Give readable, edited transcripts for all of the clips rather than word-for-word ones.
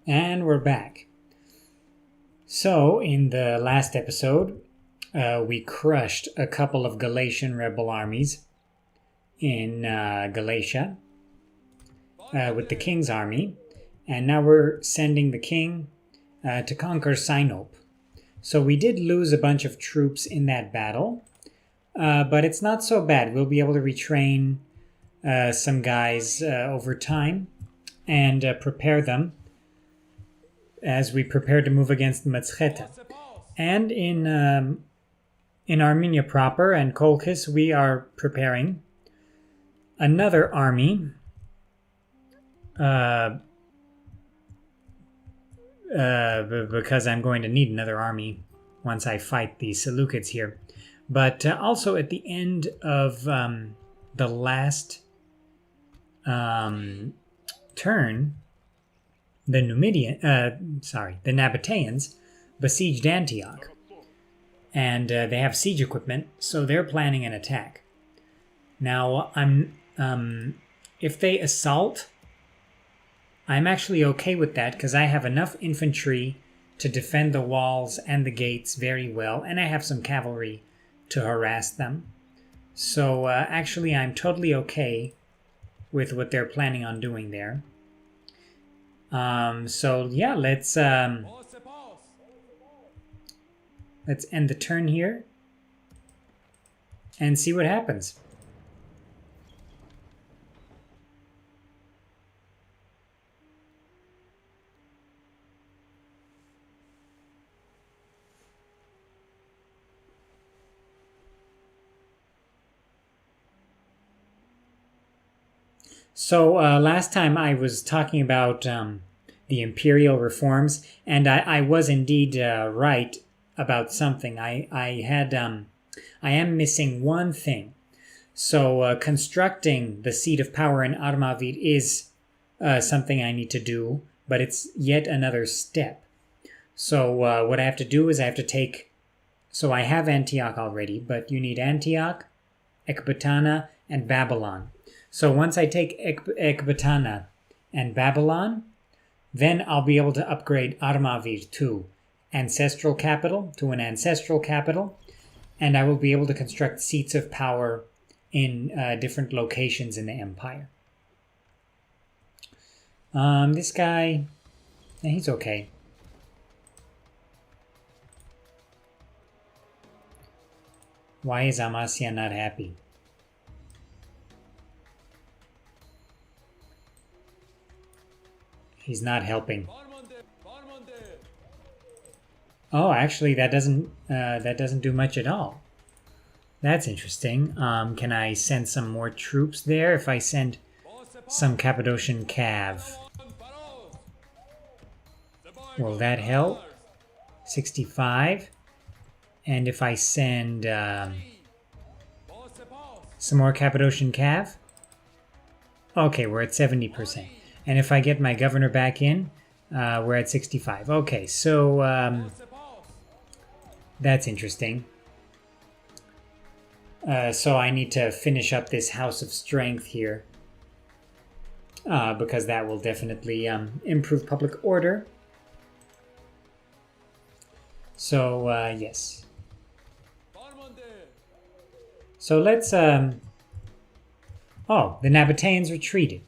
And we're back. So, in the last episode, we crushed a couple of Galatian rebel armies in Galatia with the king's army, and now we're sending the king to conquer Sinope. So we did lose a bunch of troops in that battle, but it's not so bad. We'll be able to retrain some guys over time and prepare them as we prepare to move against Mazreta. And in Armenia proper and Colchis, we are preparing another army because I'm going to need another army once I fight the Seleucids here. But also at the end of the last turn, the Nabataeans besieged Antioch, and they have siege equipment, so they're planning an attack. Now, if they assault, I'm actually okay with that because I have enough infantry to defend the walls and the gates very well, and I have some cavalry to harass them. So actually, I'm totally okay with what they're planning on doing there. So yeah, let's end the turn here and see what happens. So last time I was talking about the imperial reforms, and I was indeed right about something. I am missing one thing. So constructing the seat of power in Armavir is something I need to do, but it's yet another step. So what I have to do is I have to take. So I have Antioch already, but you need Antioch, Ecbatana, and Babylon. So once I take Ecbatana and Babylon, then I'll be able to upgrade Armavir to an ancestral capital, and I will be able to construct seats of power in different locations in the empire. This guy, he's okay. Why is Amasya not happy? He's not helping. Oh, actually, that doesn't do much at all. That's interesting. Can I send some more troops there? If I send some Cappadocian cav, will that help? 65. And if I send some more Cappadocian cav? Okay, we're at 70%. And if I get my governor back in, we're at 65. Okay, so that's interesting. So I need to finish up this House of Strength here, because that will definitely improve public order. So, yes. So let's... oh, the Nabataeans retreated.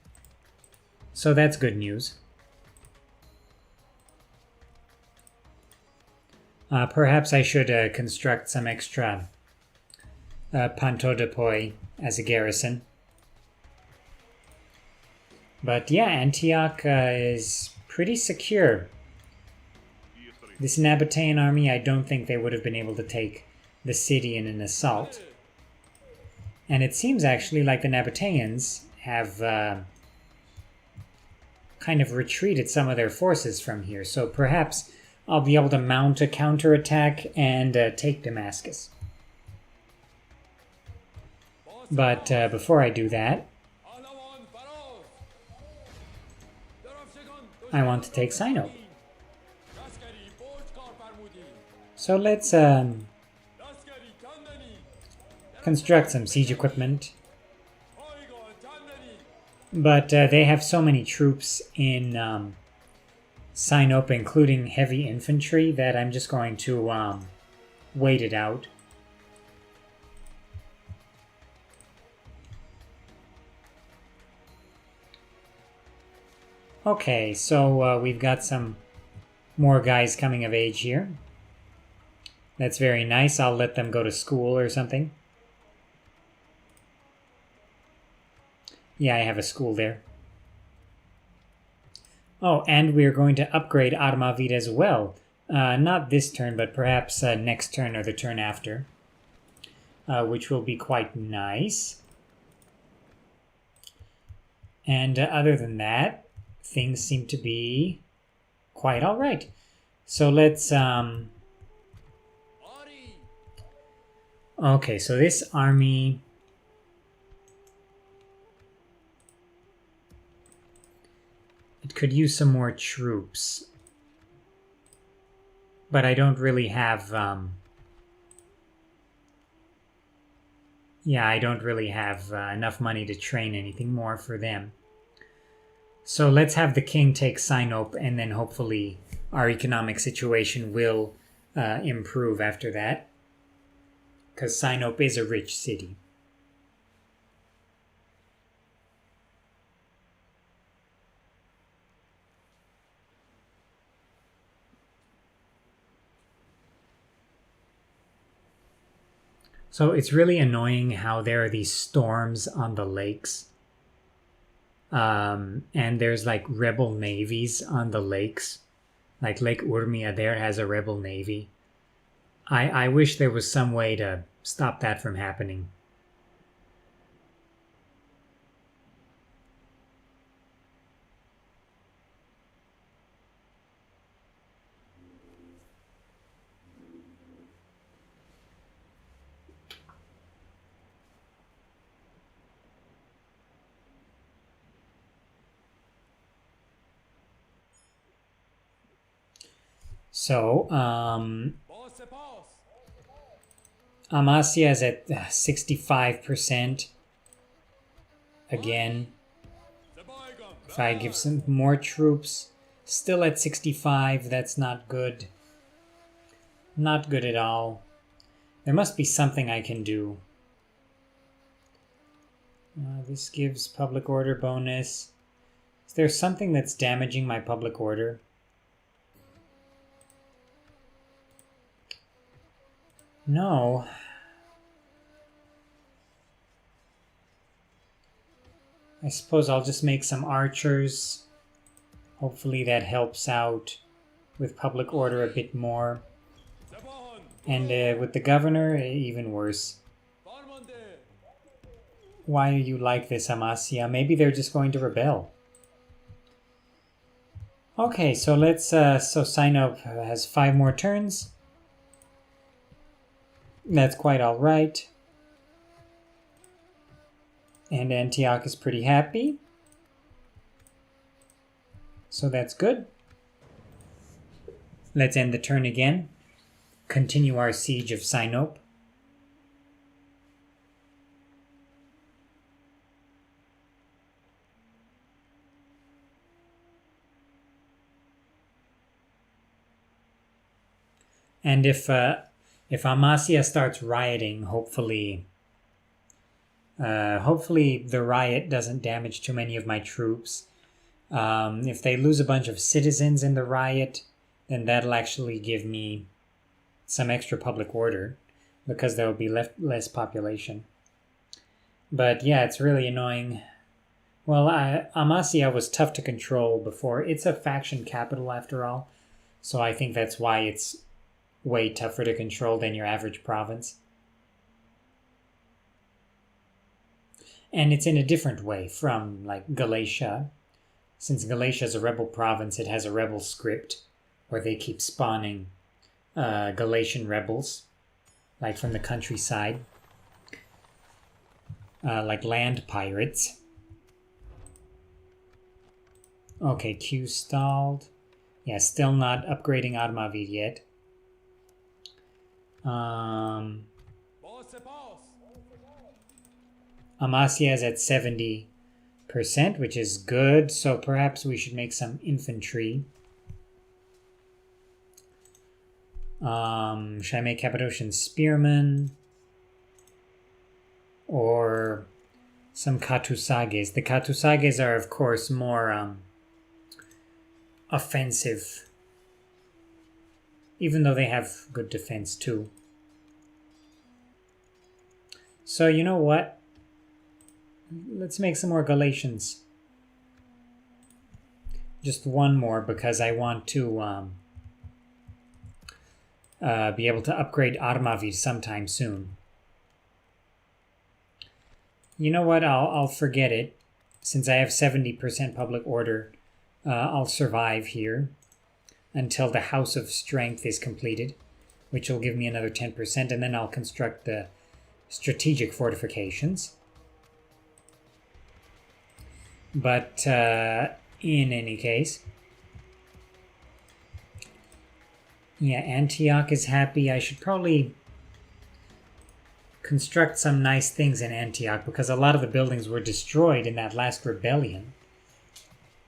So that's good news. Perhaps I should construct some extra Pantodopoi as a garrison. But yeah, Antioch is pretty secure. This Nabataean army, I don't think they would have been able to take the city in an assault. And it seems actually like the Nabataeans have kind of retreated some of their forces from here. So perhaps I'll be able to mount a counterattack and take Damascus. But before I do that, I want to take Sinope. So let's construct some siege equipment. But they have so many troops in sign up including heavy infantry that I'm just going to wait it out. Okay, so we've got some more guys coming of age here. That's very nice. I'll let them go to school or something. Yeah, I have a school there. Oh, and we're going to upgrade Armavid as well. Not this turn, but perhaps next turn or the turn after. Which will be quite nice. And other than that, things seem to be quite all right. So let's... Okay, so this army... It could use some more troops. But I don't really have... Yeah, I don't really have enough money to train anything more for them. So let's have the king take Sinop, and then hopefully our economic situation will improve after that. Because Sinop is a rich city. So it's really annoying how there are these storms on the lakes. And there's like rebel navies on the lakes. Like Lake Urmia there has a rebel navy. I wish there was some way to stop that from happening. So, Amasya is at 65%. Again, if I give some more troops, still at 65, that's not good. Not good at all. There must be something I can do. This gives public order bonus. Is there something that's damaging my public order? No. I suppose I'll just make some archers. Hopefully that helps out with public order a bit more. And with the governor, even worse. Why are you like this, Amasya? Maybe they're just going to rebel. Okay, so let's... so Sinop has 5 more turns. That's quite all right. And Antioch is pretty happy. So that's good. Let's end the turn again. Continue our siege of Sinop. And if Amasya starts rioting, hopefully the riot doesn't damage too many of my troops. If they lose a bunch of citizens in the riot, then that'll actually give me some extra public order, because there will be less population. But yeah, it's really annoying. Well, Amasya was tough to control before. It's a faction capital after all, so I think that's why it's way tougher to control than your average province. And it's in a different way from, like, Galatia. Since Galatia is a rebel province, it has a rebel script where they keep spawning Galatian rebels, like from the countryside, like land pirates. Okay, Q stalled. Yeah, still not upgrading Armavid yet. Amasya is at 70%, which is good, so perhaps we should make some infantry. Should I make Cappadocian spearmen? Or some Katusages? The Katusages are, of course, more offensive, even though they have good defense too. So you know what? Let's make some more Galatians. Just one more, because I want to be able to upgrade Armavid sometime soon. You know what? I'll forget it. Since I have 70% public order, I'll survive here until the House of Strength is completed, which will give me another 10%, and then I'll construct the strategic fortifications. But in any case, yeah, Antioch is happy. I should probably construct some nice things in Antioch, because a lot of the buildings were destroyed in that last rebellion.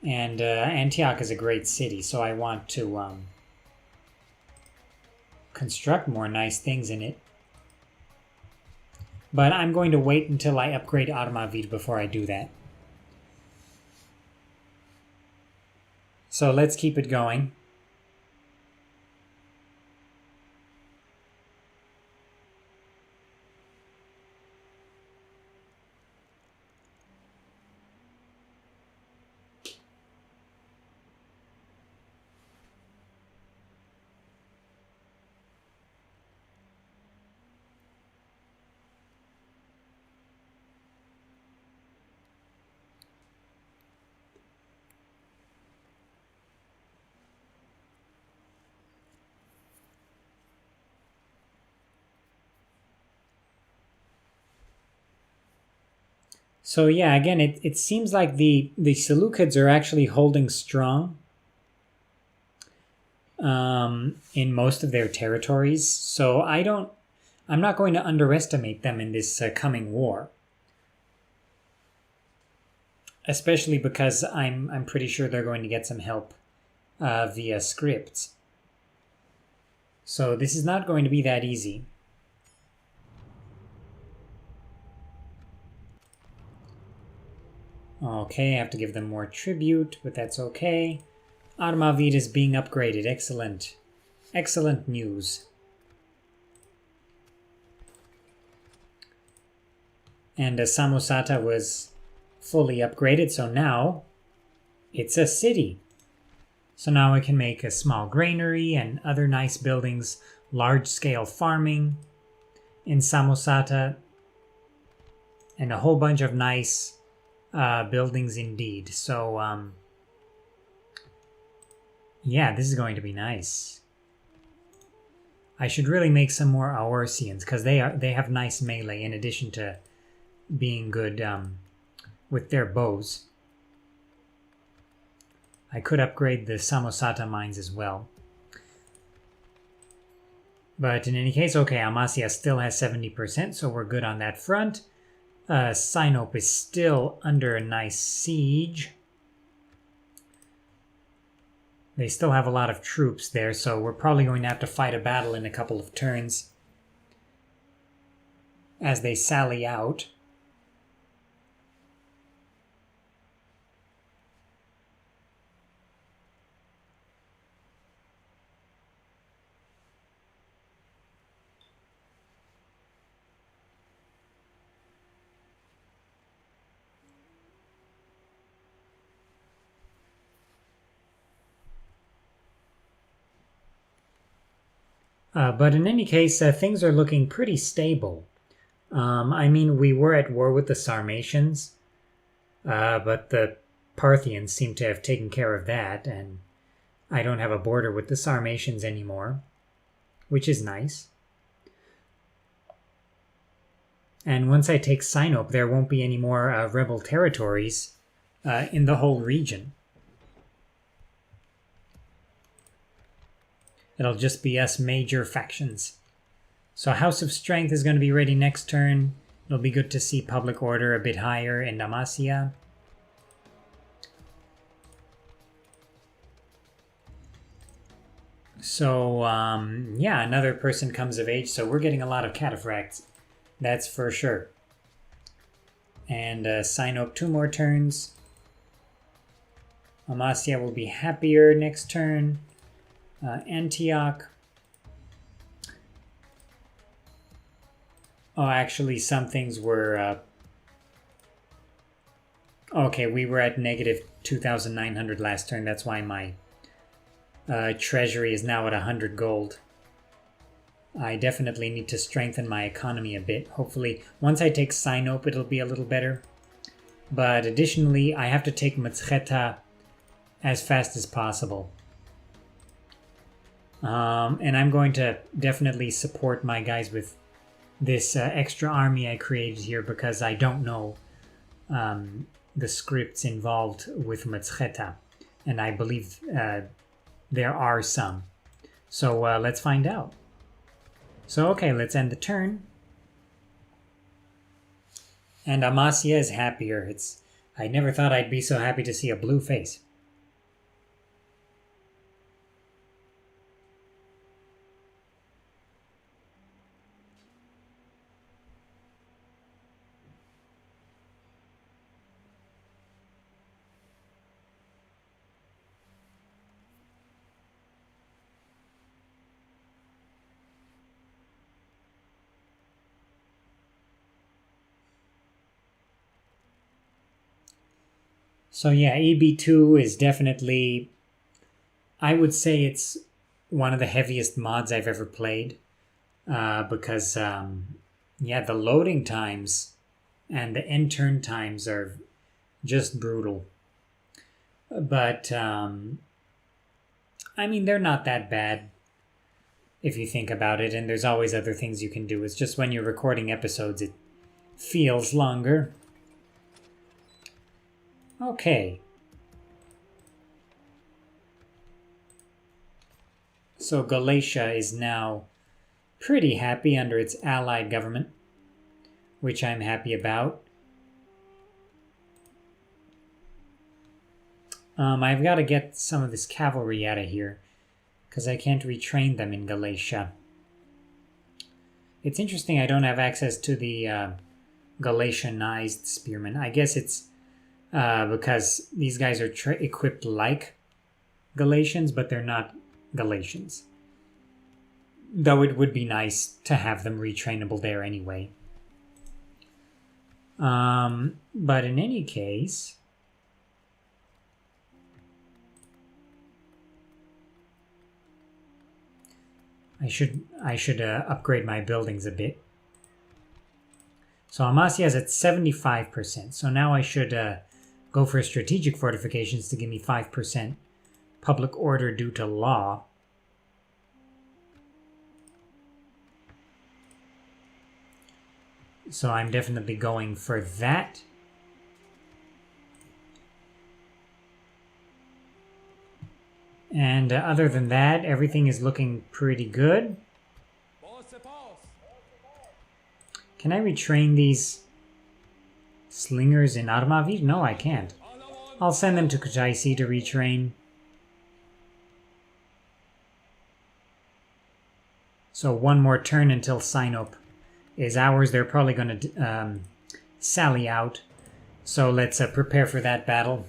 And Antioch is a great city, so I want to construct more nice things in it. But I'm going to wait until I upgrade Armavid before I do that. So let's keep it going. So yeah, again, it seems like the Seleucids are actually holding strong in most of their territories. So I'm not going to underestimate them in this coming war. Especially because I'm pretty sure they're going to get some help via scripts. So this is not going to be that easy. Okay, I have to give them more tribute, but that's okay. Armavid is being upgraded. Excellent. Excellent news. And Samosata was fully upgraded, so now it's a city. So now I can make a small granary and other nice buildings, large-scale farming in Samosata, and a whole bunch of nice buildings indeed. So yeah, this is going to be nice. I should really make some more Aorsians, because they have nice melee in addition to being good with their bows. I could upgrade the Samosata mines as well. But in any case, okay, Amasya still has 70%, so we're good on that front. Sinope is still under a nice siege. They still have a lot of troops there, so we're probably going to have to fight a battle in a couple of turns as they sally out. But in any case, things are looking pretty stable. I mean, we were at war with the Sarmatians, but the Parthians seem to have taken care of that, and I don't have a border with the Sarmatians anymore, which is nice. And once I take Sinope, there won't be any more rebel territories in the whole region. It'll just be us major factions. So House of Strength is going to be ready next turn. It'll be good to see public order a bit higher in Amasya. So, yeah, another person comes of age, so we're getting a lot of cataphracts. That's for sure. And Sinope 2 more turns. Amasya will be happier next turn. Antioch. Oh, actually, some things were... okay, we were at negative 2,900 last turn. That's why my treasury is now at 100 gold. I definitely need to strengthen my economy a bit. Hopefully, once I take Sinope, it'll be a little better. But additionally, I have to take Mtskheta as fast as possible. And I'm going to definitely support my guys with this extra army I created here because I don't know the scripts involved with Mtskheta. And I believe there are some. So let's find out. So, okay, let's end the turn. And Amasya is happier. I never thought I'd be so happy to see a blue face. So yeah, EB2 is definitely, I would say it's one of the heaviest mods I've ever played because, yeah, the loading times and the end turn times are just brutal. But, I mean, they're not that bad if you think about it, and there's always other things you can do. It's just when you're recording episodes, it feels longer. Okay. So Galatia is now pretty happy under its allied government, which I'm happy about. I've got to get some of this cavalry out of here because I can't retrain them in Galatia. It's interesting I don't have access to the Galatianized spearmen. I guess it's because these guys are equipped like Galatians, but they're not Galatians. Though it would be nice to have them retrainable there anyway. But in any case, I should upgrade my buildings a bit. So Amasya is at 75%. So now I should go for strategic fortifications to give me 5% public order due to law. So I'm definitely going for that. And other than that, everything is looking pretty good. Can I retrain these slingers in Armavir? No, I can't. I'll send them to Kutaisi to retrain. So one more turn until Sinope is ours. They're probably going to sally out. So let's prepare for that battle.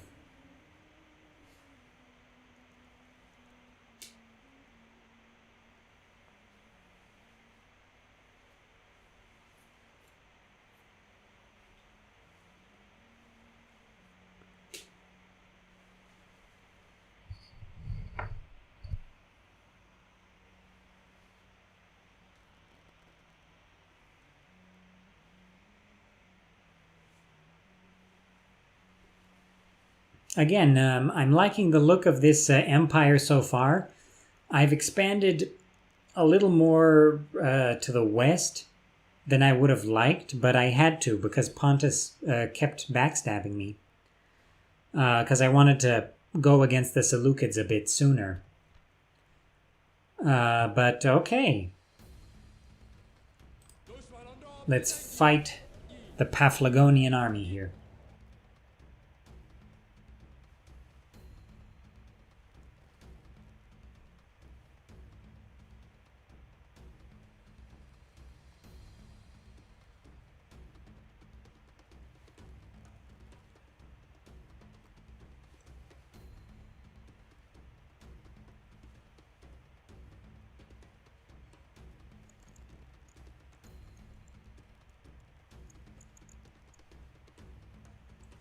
Again, I'm liking the look of this empire so far. I've expanded a little more to the west than I would have liked, but I had to because Pontus kept backstabbing me. Because I wanted to go against the Seleucids a bit sooner. But okay. Let's fight the Paphlagonian army here.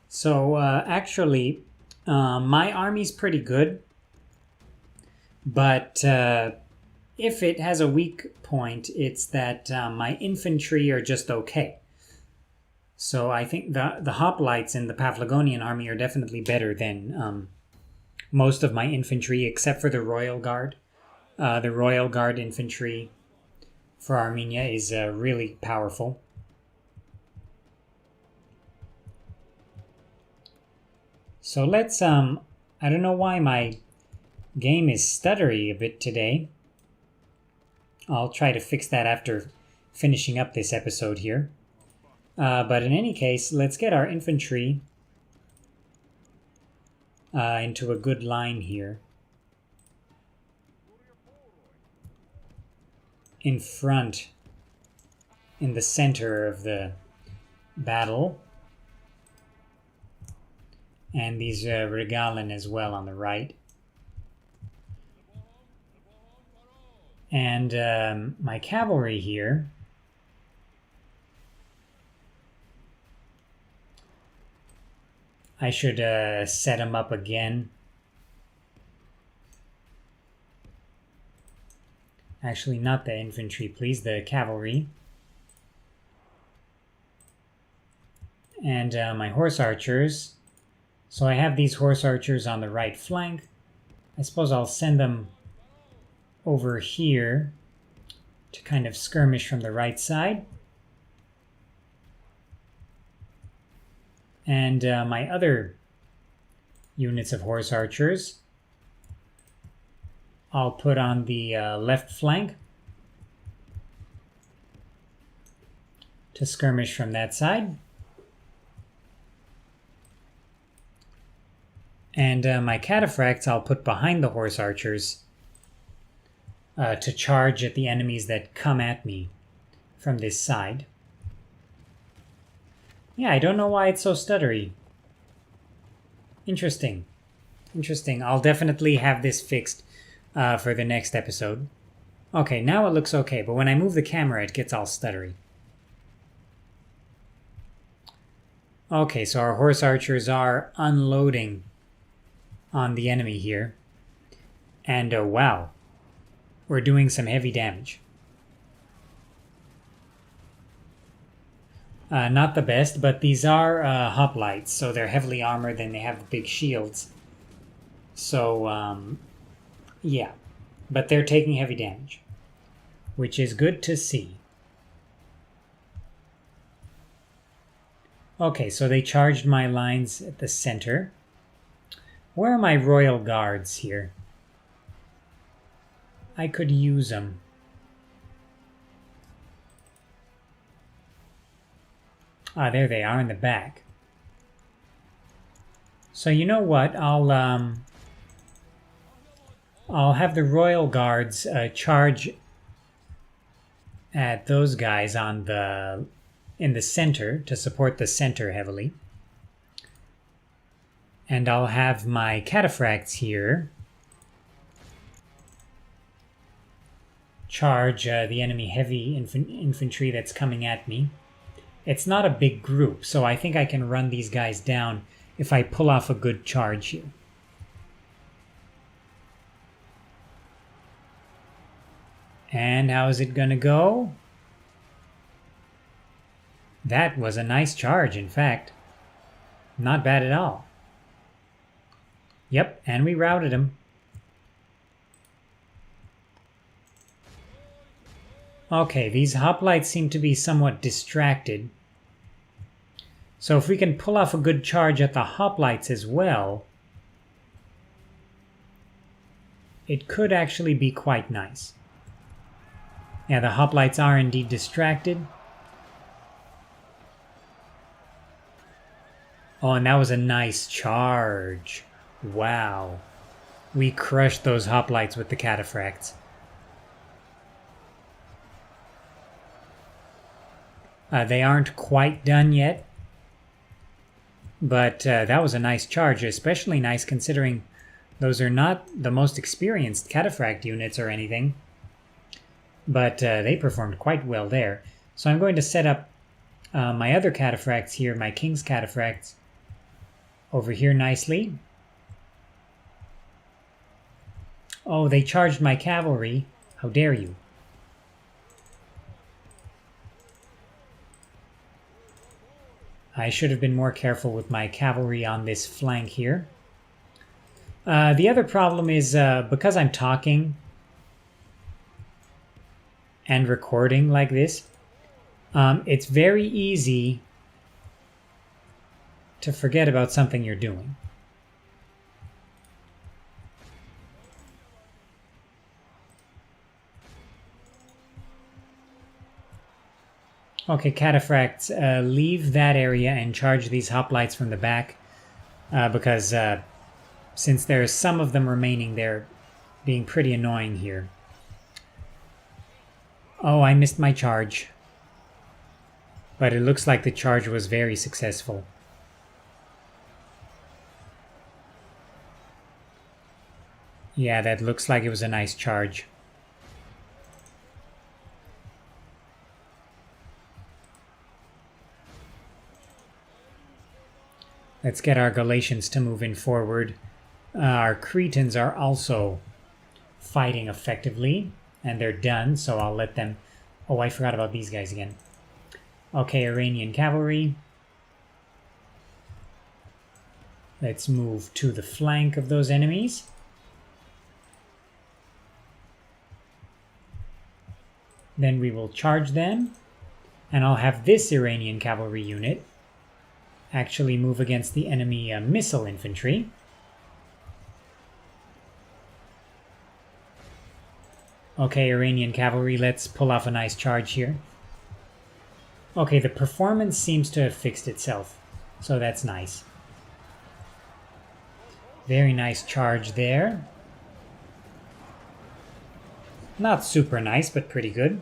So actually, my army's pretty good, but if it has a weak point, it's that my infantry are just okay. So I think the hoplites in the Paphlagonian army are definitely better than most of my infantry, except for the Royal Guard. The Royal Guard infantry for Armenia is really powerful. So let's, I don't know why my game is stuttery a bit today. I'll try to fix that after finishing up this episode here. But in any case, let's get our infantry into a good line here. In front, in the center of the battle. And these Regalen as well on the right. And my cavalry here I should set them up again. Actually, not the infantry, please, the cavalry. And my horse archers. So I have these horse archers on the right flank. I suppose I'll send them over here to kind of skirmish from the right side. And my other units of horse archers I'll put on the left flank to skirmish from that side. And my cataphracts I'll put behind the horse archers to charge at the enemies that come at me from this side. Yeah, I don't know why it's so stuttery. Interesting. Interesting. I'll definitely have this fixed for the next episode. Okay, now it looks okay, but when I move the camera, it gets all stuttery. Okay, so our horse archers are unloading on the enemy here. And wow, we're doing some heavy damage. Not the best, but these are hoplites, so they're heavily armored and they have big shields. So, yeah. But they're taking heavy damage, which is good to see. Okay, so they charged my lines at the center. Where are my royal guards here? I could use them. Ah, there they are in the back. So you know what? I'll have the royal guards charge at those guys on in the center to support the center heavily. And I'll have my cataphracts here charge the enemy heavy infantry that's coming at me. It's not a big group, so I think I can run these guys down if I pull off a good charge here. And how is it gonna go? That was a nice charge, in fact. Not bad at all. Yep, and we routed him. Okay, these hoplites seem to be somewhat distracted. So if we can pull off a good charge at the hoplites as well, it could actually be quite nice. Yeah, the hoplites are indeed distracted. Oh, and that was a nice charge. Wow. We crushed those hoplites with the cataphracts. They aren't quite done yet. But that was a nice charge, especially nice considering those are not the most experienced cataphract units or anything. But they performed quite well there. So I'm going to set up my other cataphracts here, my king's cataphracts, over here nicely. Oh, they charged my cavalry. How dare you? I should have been more careful with my cavalry on this flank here. The other problem is because I'm talking and recording like this, it's very easy to forget about something you're doing. Okay, cataphracts, leave that area and charge these hoplites from the back because since there's some of them remaining, they're being pretty annoying here. Oh, I missed my charge. But it looks like the charge was very successful. Yeah, that looks like it was a nice charge. Let's get our Galatians to move in forward. Our Cretans are also fighting effectively, and they're done, so I'll let them... Oh, I forgot about these guys again. Okay, Iranian cavalry. Let's move to the flank of those enemies. Then we will charge them, and I'll have this Iranian cavalry unit actually move against the enemy missile infantry. Okay, Iranian cavalry, let's pull off a nice charge here. Okay, the performance seems to have fixed itself, so that's nice. Very nice charge there. Not super nice, but pretty good.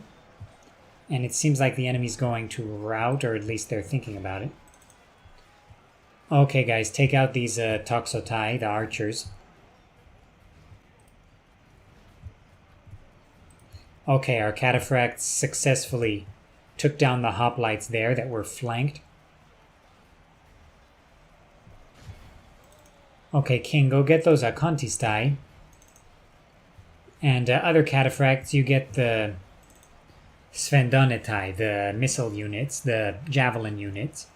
And it seems like the enemy's going to rout, or at least they're thinking about it. Okay, guys, take out these toxotai, the archers. Okay, our cataphracts successfully took down the hoplites there that were flanked. Okay, King, go get those Akontistai. And other cataphracts, you get the Svendonetai, the missile units, the javelin units.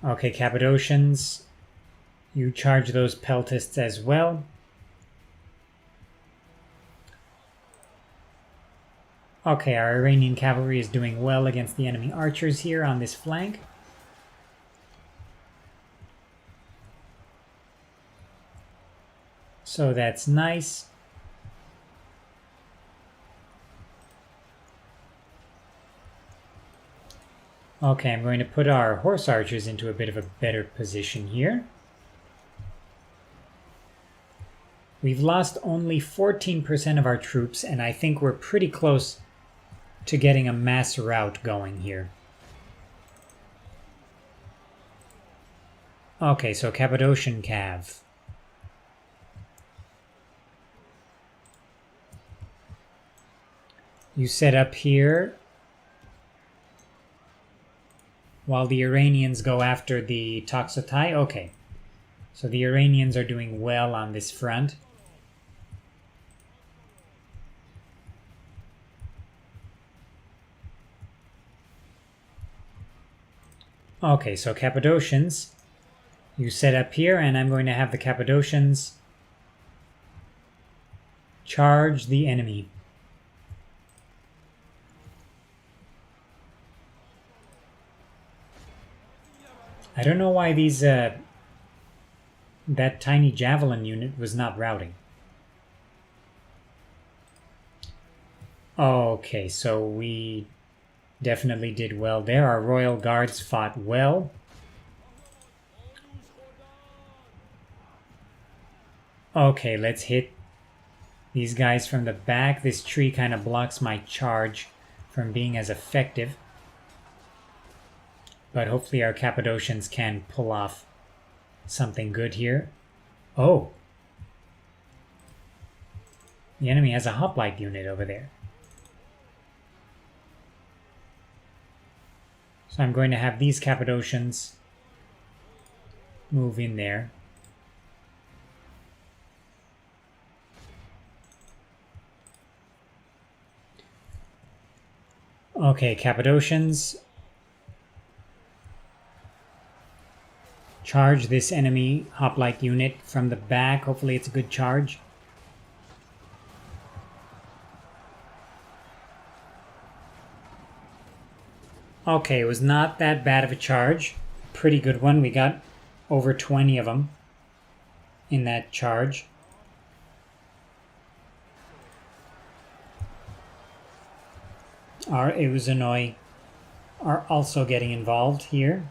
Okay, Cappadocians, you charge those peltists as well. Okay, our Iranian cavalry is doing well against the enemy archers here on this flank. So that's nice. Okay, I'm going to put our horse archers into a bit of a better position here. We've lost only 14% of our troops, and I think we're pretty close to getting a mass rout going here. Okay, so Cappadocian Cav. You set up here while the Iranians go after the Toxotai. Okay, so the Iranians are doing well on this front. Okay, so Cappadocians, you set up here, and I'm going to have the Cappadocians charge the enemy. I don't know why these that tiny javelin unit was not routing. Okay, so we definitely did well there. Our royal guards fought well. Okay, let's hit these guys from the back. This tree kind of blocks my charge from being as effective. But hopefully our Cappadocians can pull off something good here. Oh! The enemy has a hoplite unit over there. So I'm going to have these Cappadocians move in there. Okay, Cappadocians. Charge this enemy hoplite unit from the back. Hopefully it's a good charge. Okay, it was not that bad of a charge. Pretty good one. We got over 20 of them in that charge. Our Euzanoi are also getting involved here.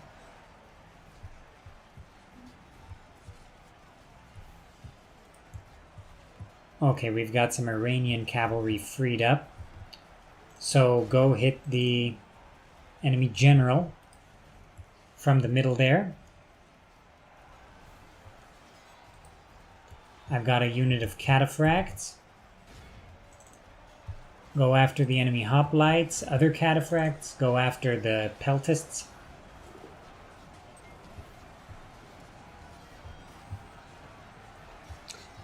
Okay, we've got some Iranian cavalry freed up. So go hit the enemy general from the middle there. I've got a unit of cataphracts. Go after the enemy hoplites. Other cataphracts. Go after the peltists.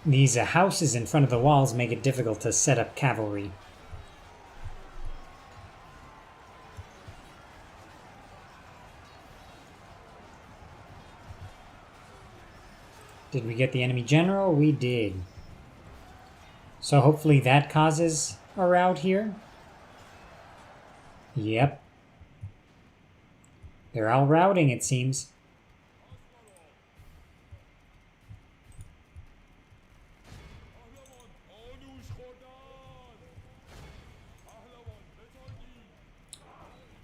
These houses in front of the walls make it difficult to set up cavalry. Did we get the enemy general? We did. So hopefully that causes a rout here. Yep. They're all routing, it seems.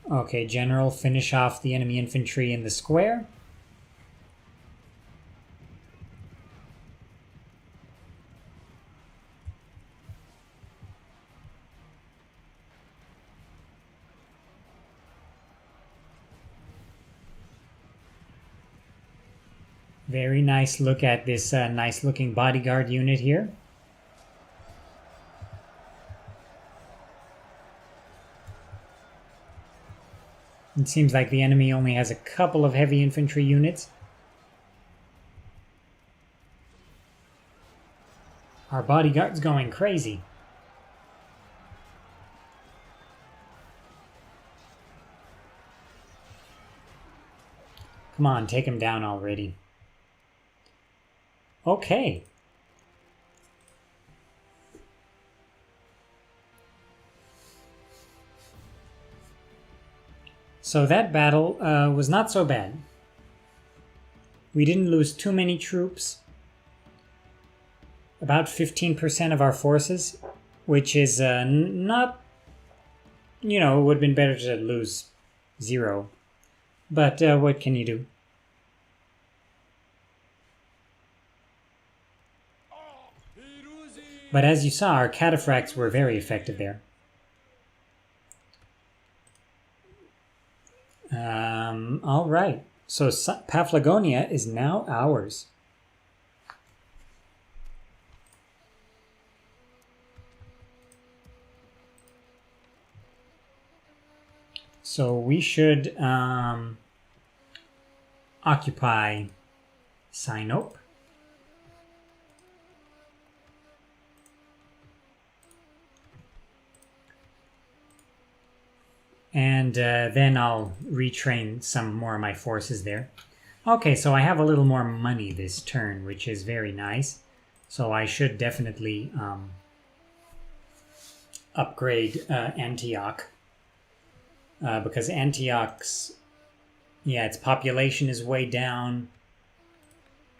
Okay, general, finish off the enemy infantry in the square. Very nice look at this nice looking bodyguard unit here. It seems like the enemy only has a couple of heavy infantry units. Our bodyguard's going crazy. Come on, take him down already. Okay. So that battle was not so bad. We didn't lose too many troops. About 15% of our forces, which is not, it would have been better to lose 0. But what can you do? But as you saw, our cataphracts were very effective there. All right. So Paphlagonia is now ours. So we should occupy Sinope. And then I'll retrain some more of my forces there. Okay, so I have a little more money this turn, which is very nice. So I should definitely upgrade Antioch. Because Antioch's, its population is way down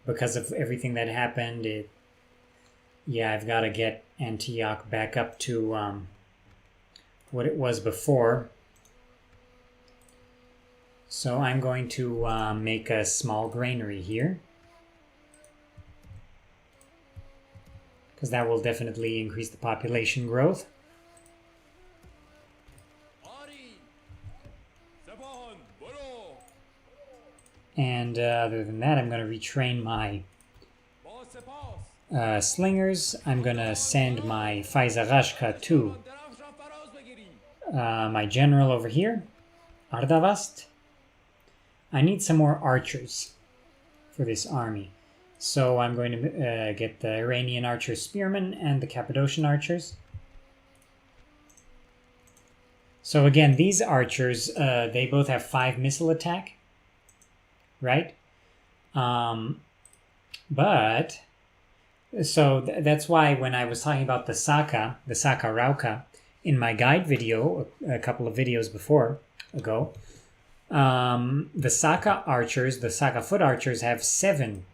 because of everything that happened. I've got to get Antioch back up to what it was before. So I'm going to make a small granary here, because that will definitely increase the population growth. And other than that, I'm going to retrain my slingers. I'm going to send my Faizarashka to my general over here, Ardavast. I need some more archers for this army. So I'm going to get the Iranian archer spearmen and the Cappadocian archers. So again, these archers, they both have 5 missile attack, right? But, so that's why when I was talking about the Saka Rauka, in my guide video, a couple of videos ago, the Saka archers, the Saka foot archers have 7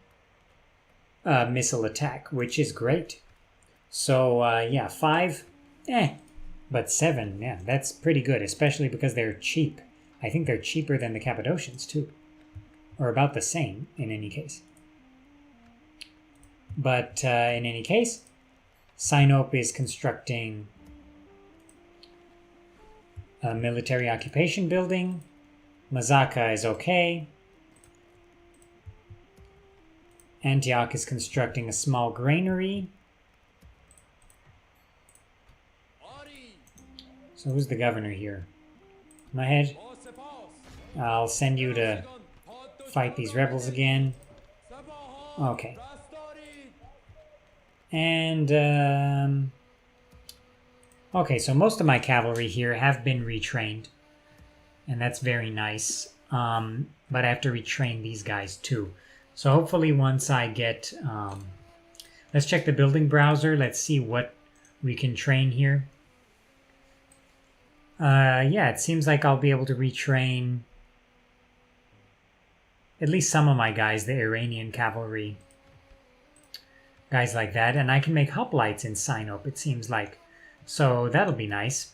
missile attack, which is great. So yeah, 5, but 7, yeah, that's pretty good, especially because they're cheap. I think they're cheaper than the Cappadocians too, or about the same in any case. But in any case, Sinope is constructing a military occupation building. Mazaka is okay. Antioch is constructing a small granary. So who's the governor here? Mahed? I'll send you to fight these rebels again. Okay. And, okay, so most of my cavalry here have been retrained. And that's very nice. But I have to retrain these guys too. So hopefully once I get... let's check the building browser. Let's see what we can train here. Yeah, it seems like I'll be able to retrain at least some of my guys, the Iranian cavalry. Guys like that. And I can make hoplites in Sinope, it seems like. So that'll be nice.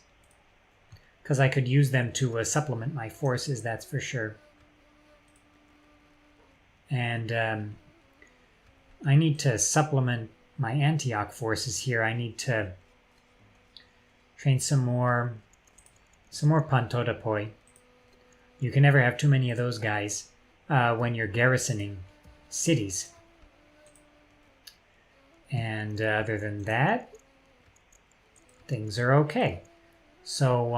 Because I could use them to supplement my forces, that's for sure. And I need to supplement my Antioch forces here. I need to train some more Pantodapoi. You can never have too many of those guys when you're garrisoning cities. And other than that, things are okay. So,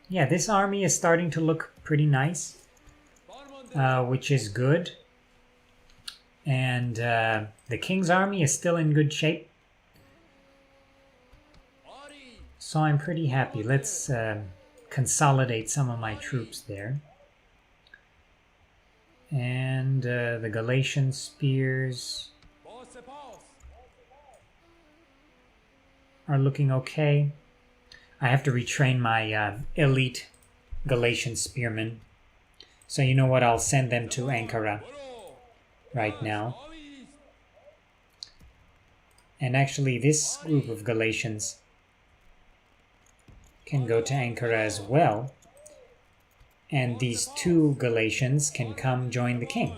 yeah, this army is starting to look pretty nice, which is good. And the king's army is still in good shape. So I'm pretty happy. Let's consolidate some of my troops there. And the Galatian spears are looking okay. I have to retrain my elite Galatian spearmen. So you know what? I'll send them to Ankara right now. And actually this group of Galatians can go to Ankara as well. And these 2 Galatians can come join the king.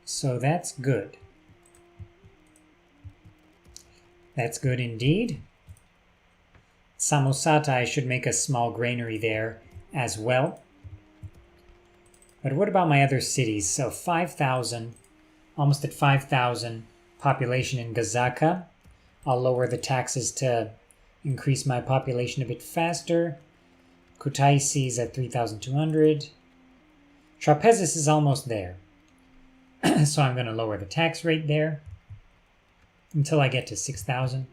So that's good. That's good indeed. Samosata, I should make a small granary there as well. But what about my other cities? So 5,000, almost at 5,000 population in Gazaka. I'll lower the taxes to increase my population a bit faster. Kutaisi is at 3,200. Trapezis is almost there. So I'm going to lower the tax rate there until I get to 6,000.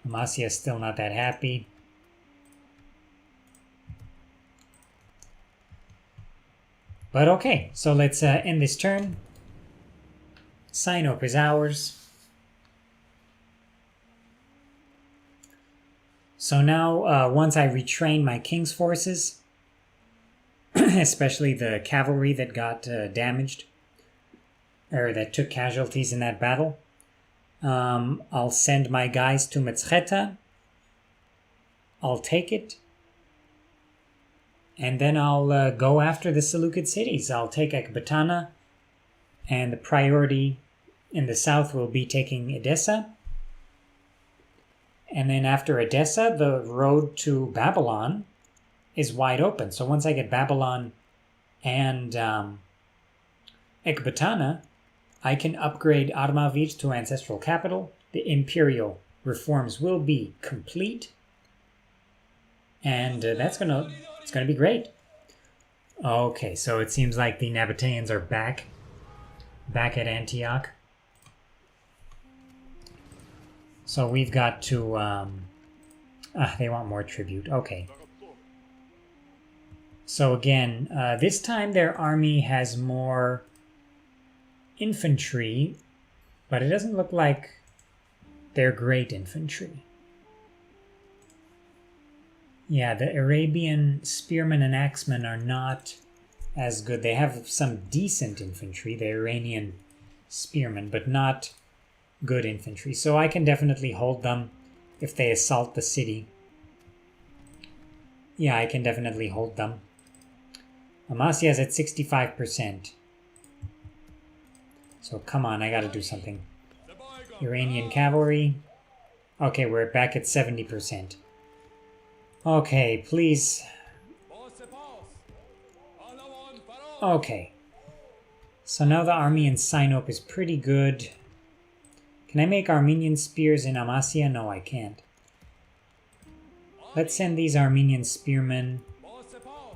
Amasya is still not that happy. But okay, so let's end this turn. Sinope is ours. So now, once I retrain my king's forces, especially the cavalry that got damaged, or that took casualties in that battle, I'll send my guys to Metzcheta. I'll take it. And then I'll go after the Seleucid cities. I'll take Ecbatana, and the priority in the south will be taking Edessa. And then after Edessa, the road to Babylon is wide open. So once I get Babylon and Ekbatana, I can upgrade Armavir to ancestral capital. The imperial reforms will be complete. And it's gonna be great. Okay, so it seems like the Nabataeans are back at Antioch. So we've got to, they want more tribute, okay. So again, this time their army has more infantry, but it doesn't look like they're great infantry. Yeah, the Arabian spearmen and axemen are not as good. They have some decent infantry, the Iranian spearmen, but not good infantry. So I can definitely hold them if they assault the city. Yeah, I can definitely hold them. Amasia's at 65%. So come on, I gotta do something. Iranian cavalry. Okay, we're back at 70%. Okay, please. Okay. So now the army in Sinop is pretty good. Can I make Armenian spears in Amasya? No, I can't. Let's send these Armenian spearmen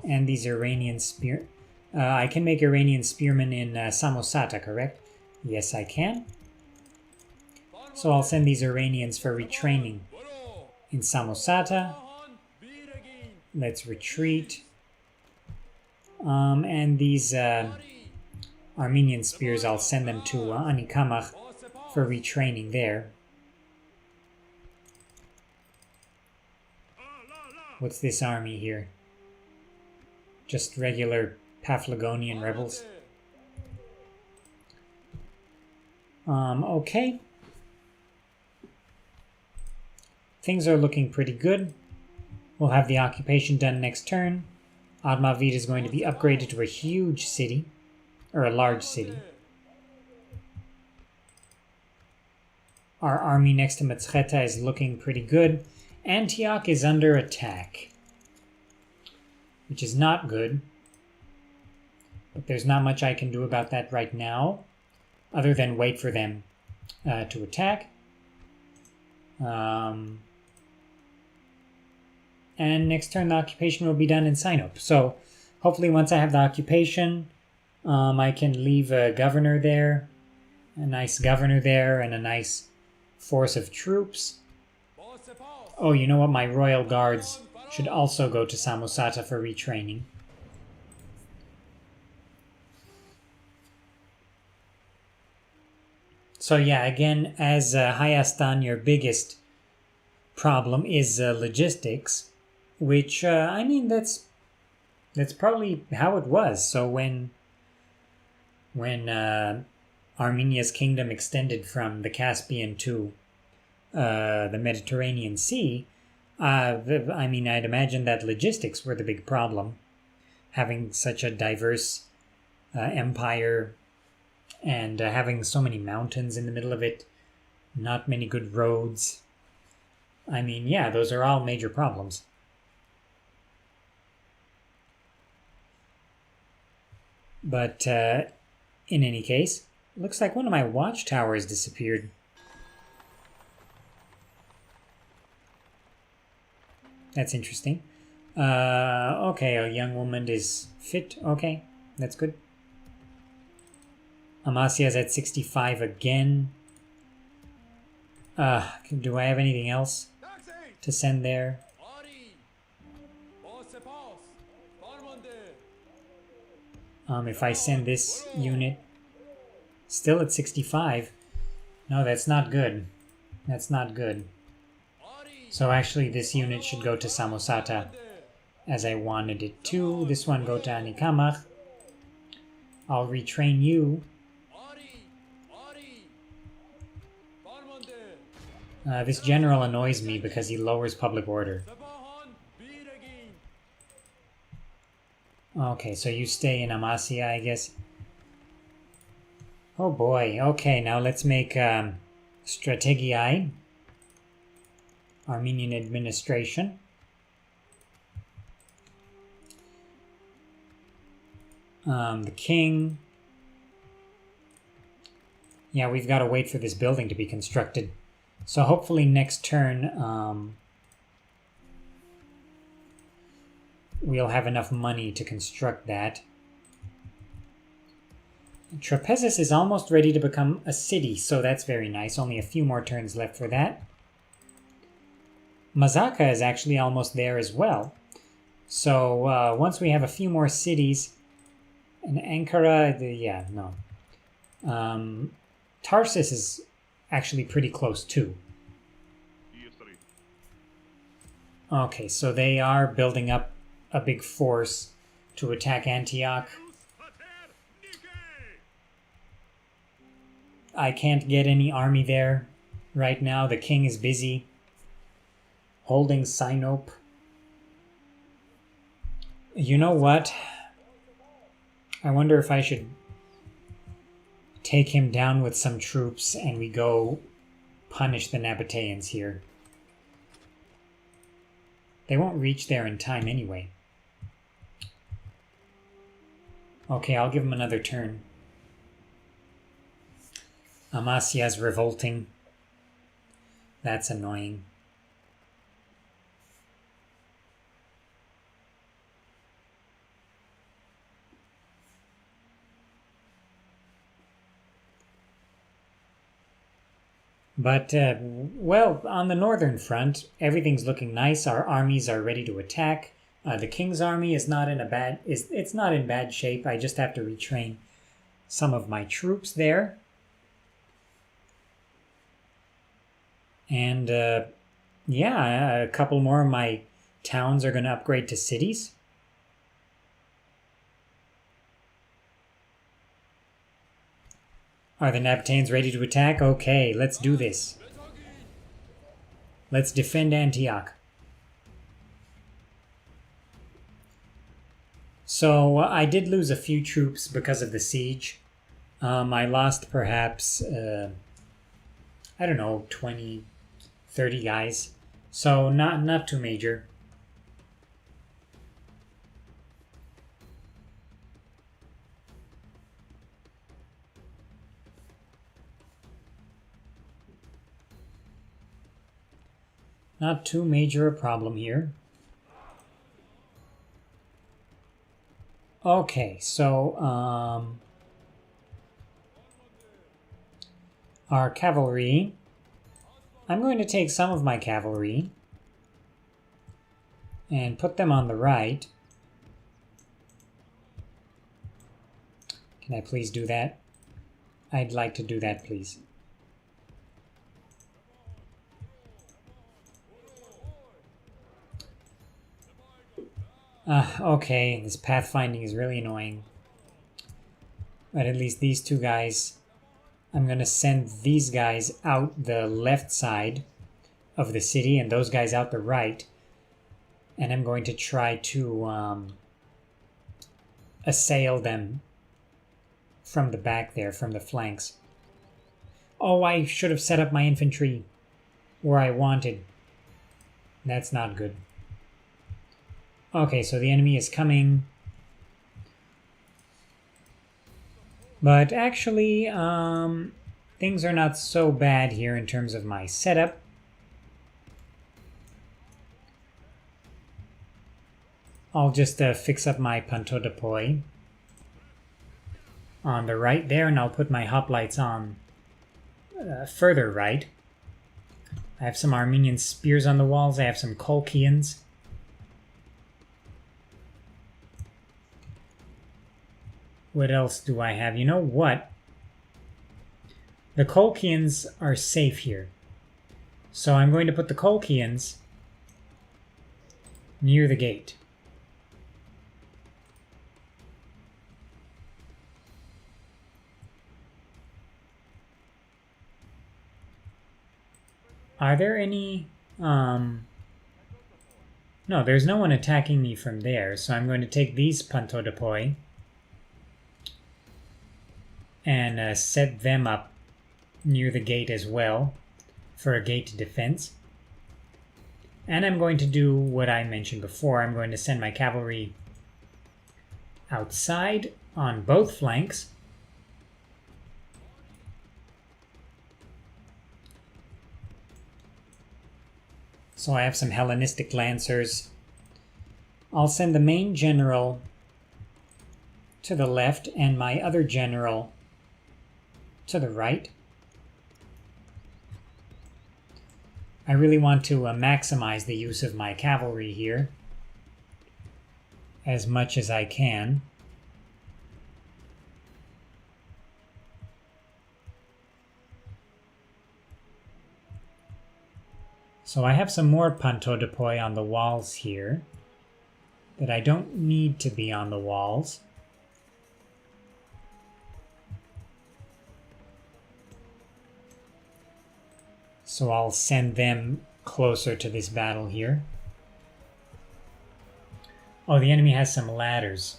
and these Iranian spear... I can make Iranian spearmen in Samosata, correct? Yes, I can. So I'll send these Iranians for retraining in Samosata. Let's retreat. And these Armenian spears, I'll send them to Anikamach for retraining there. What's this army here? Just regular Paphlagonian rebels. Okay. Things are looking pretty good. We'll have the occupation done next turn. Armavir is going to be upgraded to a huge city, or a large city. Our army next to Metzcheta is looking pretty good. Antioch is under attack, which is not good. But there's not much I can do about that right now, other than wait for them to attack. And next turn the occupation will be done in Sinop. So hopefully once I have the occupation, I can leave a governor there, a nice governor there, and a nice force of troops. Oh, you know what? My royal guards should also go to Samosata for retraining. So yeah, again, as Hayastan, your biggest problem is logistics, which, I mean, that's probably how it was. So when Armenia's kingdom extended from the Caspian to the Mediterranean Sea, I mean, I'd imagine that logistics were the big problem. Having such a diverse empire and having so many mountains in the middle of it, not many good roads. I mean, yeah, those are all major problems. But in any case, looks like one of my watchtowers disappeared. That's interesting. Okay, a young woman is fit. Okay, that's good. Amasia's at 65 again. Do I have anything else to send there? If I send this unit, still at 65. No, that's not good. That's not good. So actually this unit should go to Samosata as I wanted it to. This one go to Anikamach. I'll retrain you. This general annoys me because he lowers public order. Okay, so you stay in Amasya, I guess. Oh boy, okay, now let's make Strategiae, Armenian administration. The king Yeah, we've got to wait for this building to be constructed. So hopefully next turn we'll have enough money to construct that. Trapezus is almost ready to become a city, so that's very nice. Only a few more turns left for that. Mazaka is actually almost there as well. So once we have a few more cities, and Ankara, Tarsus is actually pretty close too. Okay, so they are building up a big force to attack Antioch. I can't get any army there right now. The king is busy holding Sinope. You know what? I wonder if I should take him down with some troops and we go punish the Nabataeans here. They won't reach there in time anyway. Okay, I'll give him another turn. Amasia's revolting. That's annoying. But, well, on the northern front, everything's looking nice. Our armies are ready to attack. The king's army is not in it's not in bad shape. I just have to retrain some of my troops there. And, yeah, a couple more of my towns are going to upgrade to cities. Are the Nabataeans ready to attack? Okay, let's do this. Let's defend Antioch. So I did lose a few troops because of the siege. I lost perhaps, I don't know, 20, 30 guys. So not too major. Not too major a problem here. Okay, so our cavalry. I'm going to take some of my cavalry and put them on the right. Can I please do that? I'd like to do that, please. Okay, this pathfinding is really annoying. But at least these two guys, I'm going to send these guys out the left side of the city and those guys out the right. And I'm going to try to assail them from the back there, from the flanks. Oh, I should have set up my infantry where I wanted. That's not good. Okay, so the enemy is coming. But actually, things are not so bad here in terms of my setup. I'll just fix up my Pantodopoi on the right there, and I'll put my hoplites on further right. I have some Armenian spears on the walls. I have some Colchians. What else do I have? You know what? The Colchians are safe here. So I'm going to put the Colchians near the gate. Are there any... No, there's no one attacking me from there, so I'm going to take these Pantodopoi and set them up near the gate as well for a gate defense. And I'm going to do what I mentioned before. I'm going to send my cavalry outside on both flanks. So I have some Hellenistic lancers. I'll send the main general to the left and my other general to the right. I really want to maximize the use of my cavalry here as much as I can. So I have some more pantodopoi on the walls here that I don't need to be on the walls. So I'll send them closer to this battle here. Oh, the enemy has some ladders.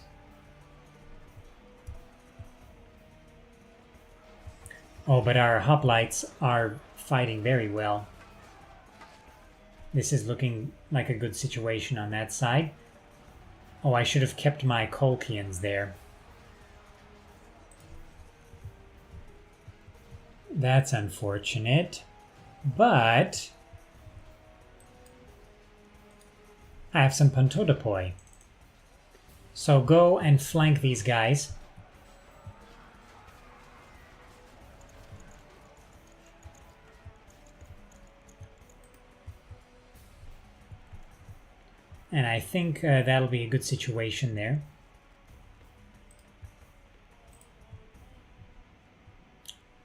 Oh, but our hoplites are fighting very well. This is looking like a good situation on that side. Oh, I should have kept my Colchians there. That's unfortunate. But I have some pantodopoi. So go and flank these guys. And I think that'll be a good situation there.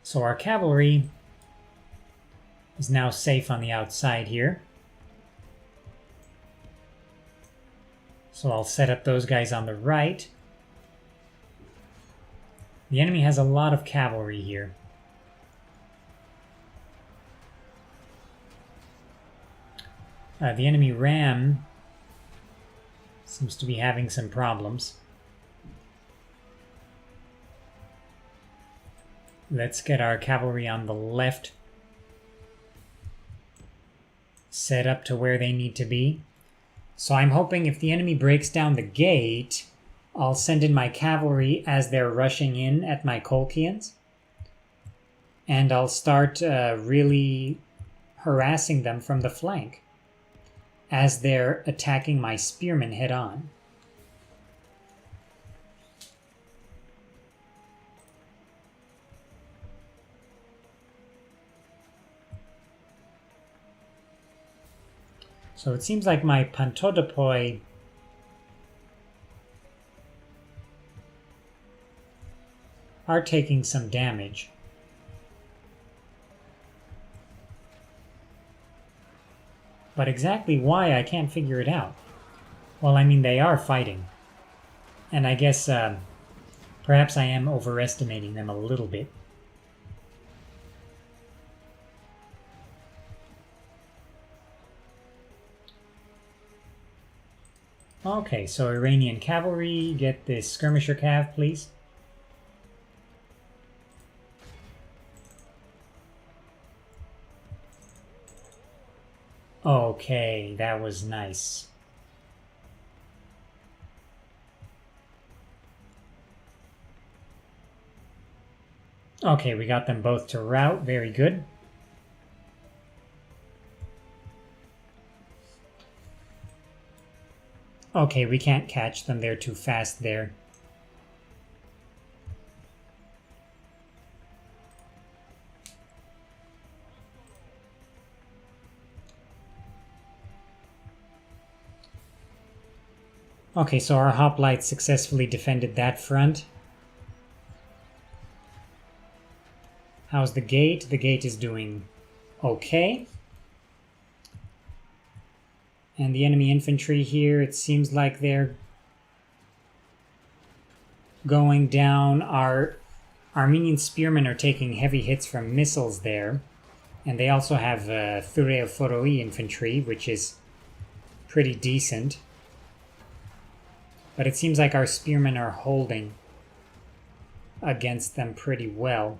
So our cavalry is now safe on the outside here. So I'll set up those guys on the right. The enemy has a lot of cavalry here. The enemy ram seems to be having some problems. Let's get our cavalry on the left set up to where they need to be. So I'm hoping if the enemy breaks down the gate, I'll send in my cavalry as they're rushing in at my Colchians. And I'll start really harassing them from the flank as they're attacking my spearmen head on. So it seems like my pantodopoi are taking some damage. But exactly why, I can't figure it out. Well, I mean, they are fighting. And I guess perhaps I am overestimating them a little bit. Okay, so Iranian cavalry, get this skirmisher cav, please. Okay, that was nice. Okay, we got them both to rout. Very good. Okay, we can't catch them. They're too fast there. Okay, so our hoplites successfully defended that front. How's the gate? The gate is doing okay. And the enemy infantry here, it seems like they're going down. Our Armenian spearmen are taking heavy hits from missiles there. And they also have Thureophoroi infantry, which is pretty decent. But it seems like our spearmen are holding against them pretty well.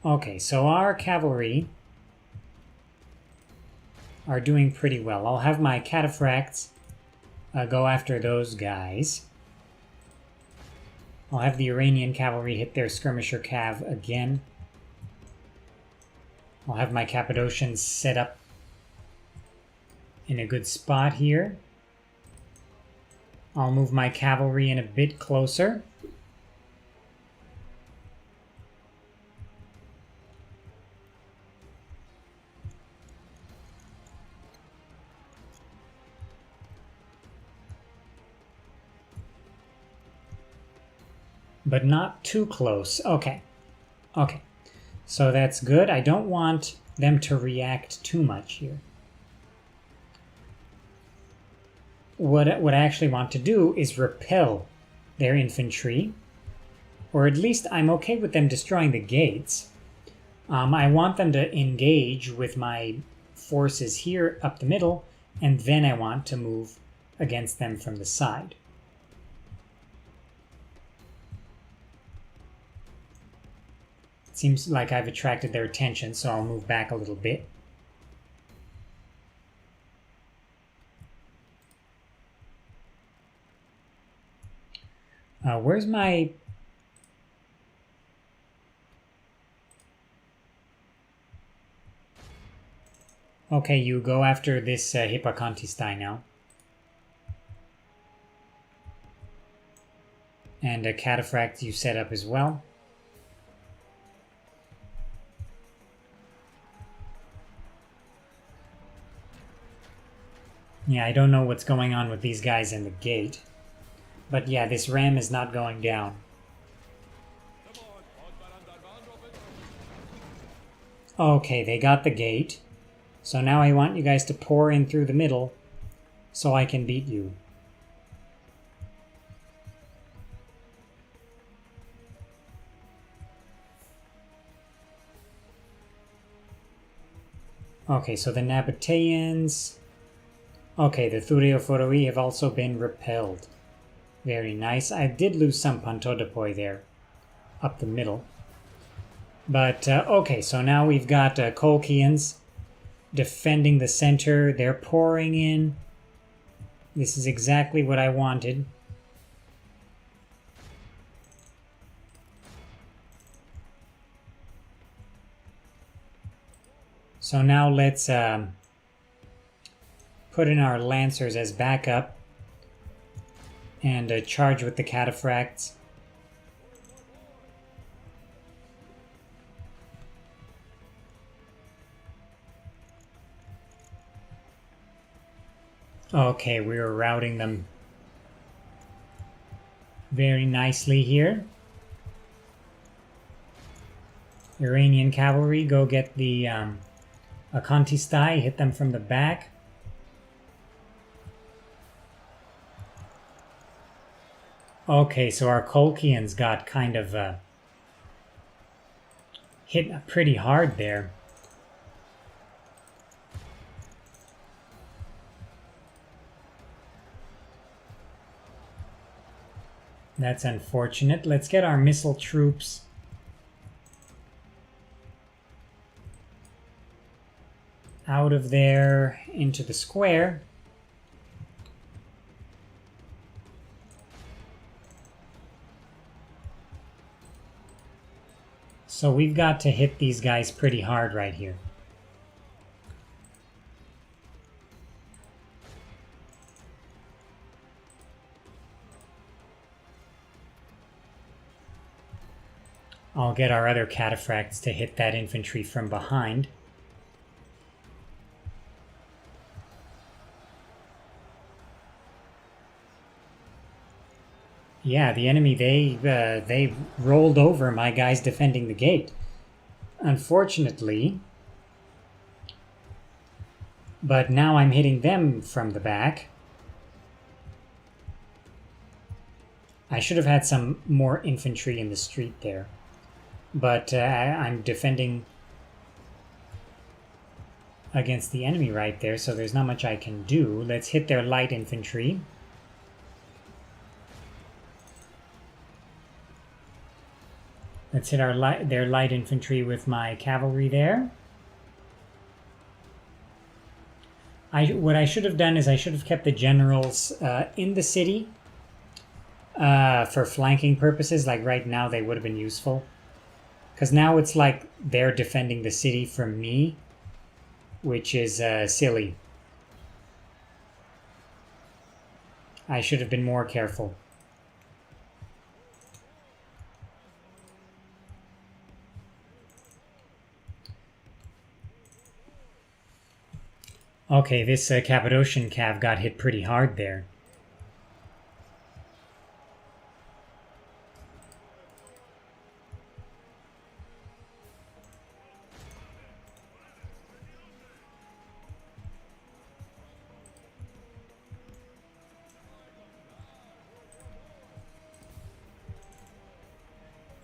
Okay, so our cavalry are doing pretty well. I'll have my cataphracts go after those guys. I'll have the Iranian cavalry hit their skirmisher cav again. I'll have my Cappadocians set up in a good spot here. I'll move my cavalry in a bit closer. But not too close. Okay. Okay. So that's good. I don't want them to react too much here. What I actually want to do is repel their infantry. Or at least I'm okay with them destroying the gates. I want them to engage with my forces here up the middle, and then I want to move against them from the side. Seems like I've attracted their attention, so I'll move back a little bit. Where's my... Okay, you go after this Hippocontistai now. And a cataphract you set up as well. Yeah, I don't know what's going on with these guys in the gate. But yeah, this ram is not going down. Okay, they got the gate. So now I want you guys to pour in through the middle so I can beat you. Okay, so the Nabataeans... Okay, the Thureophoroi have also been repelled. Very nice. I did lose some Pantodopoi there, up the middle. But, okay, so now we've got Colchians defending the center. They're pouring in. This is exactly what I wanted. So now let's put in our Lancers as backup and charge with the Cataphracts. Okay, we're routing them very nicely here. Iranian cavalry, go get the Akantistai, hit them from the back. Okay, so our Colchians got kind of hit pretty hard there. That's unfortunate. Let's get our missile troops out of there into the square. So we've got to hit these guys pretty hard right here. I'll get our other cataphracts to hit that infantry from behind. Yeah, the enemy, they rolled over my guys defending the gate. Unfortunately. But now I'm hitting them from the back. I should have had some more infantry in the street there. But I'm defending against the enemy right there, so there's not much I can do. Let's hit their light infantry. Let's hit their light infantry with my cavalry there. What I should have done is I should have kept the generals in the city for flanking purposes. Like right now, they would have been useful. Because now it's like they're defending the city from me, which is silly. I should have been more careful. Okay, this Cappadocian cav got hit pretty hard there.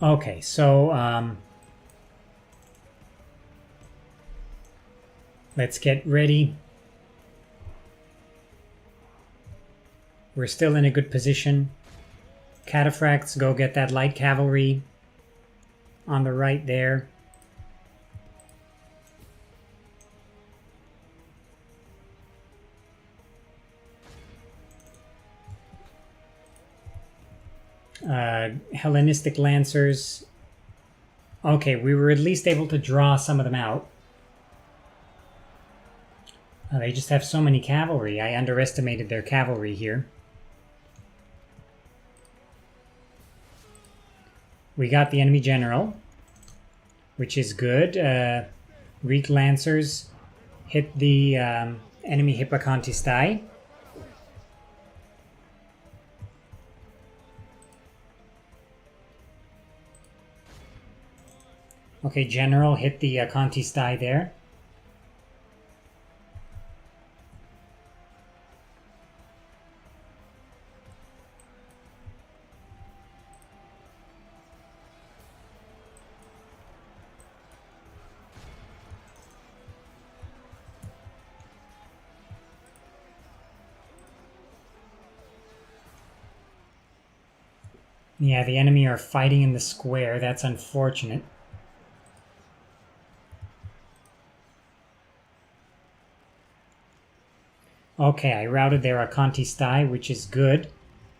Okay, so let's get ready. We're still in a good position. Cataphracts, go get that light cavalry on the right there. Hellenistic Lancers. Okay, we were at least able to draw some of them out. They just have so many cavalry. I underestimated their cavalry here. We got the enemy general, which is good. Greek Lancers hit the enemy Hippocontistai. Okay, general hit the Contistai there. Yeah, the enemy are fighting in the square. That's unfortunate. Okay, I routed their Contistai, which is good.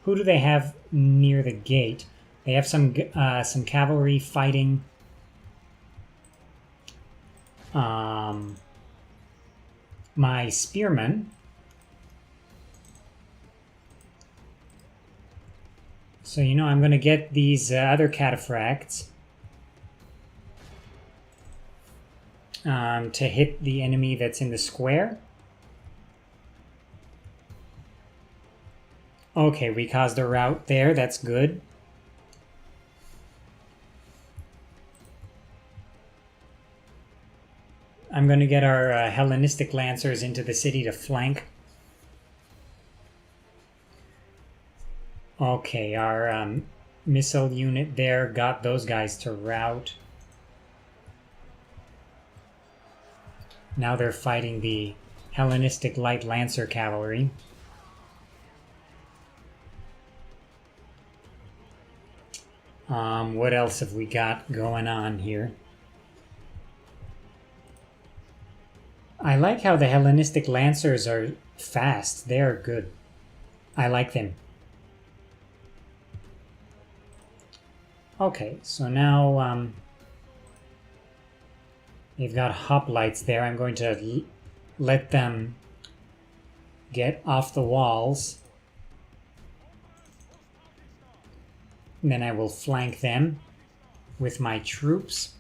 Who do they have near the gate? They have some cavalry fighting. My spearmen. So, you know, I'm going to get these other cataphracts to hit the enemy that's in the square. Okay, we caused a rout there. That's good. I'm going to get our Hellenistic Lancers into the city to flank. Okay, our missile unit there got those guys to rout. Now they're fighting the Hellenistic Light Lancer Cavalry. What else have we got going on here? I like how the Hellenistic Lancers are fast. They are good. I like them. Okay, so now they've got hoplites there. I'm going to let them get off the walls. And then I will flank them with my troops.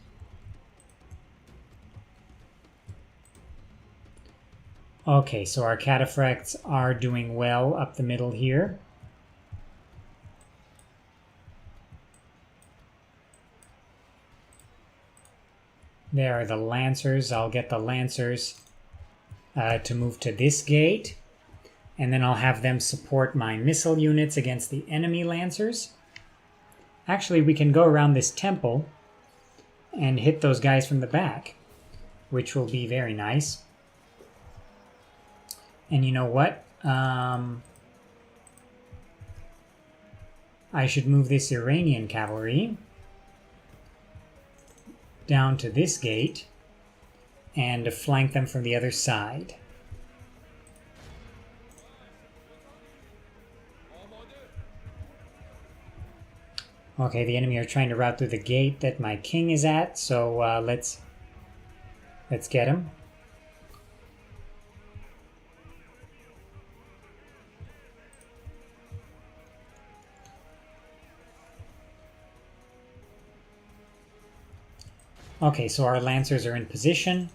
Okay, so our cataphracts are doing well up the middle here. There are the Lancers. I'll get the Lancers to move to this gate. And then I'll have them support my missile units against the enemy Lancers. Actually, we can go around this temple and hit those guys from the back, which will be very nice. And you know what? I should move this Iranian cavalry down to this gate and flank them from the other side. Okay, the enemy are trying to route through the gate that my king is at, so let's get him. Okay, so our lancers are in position.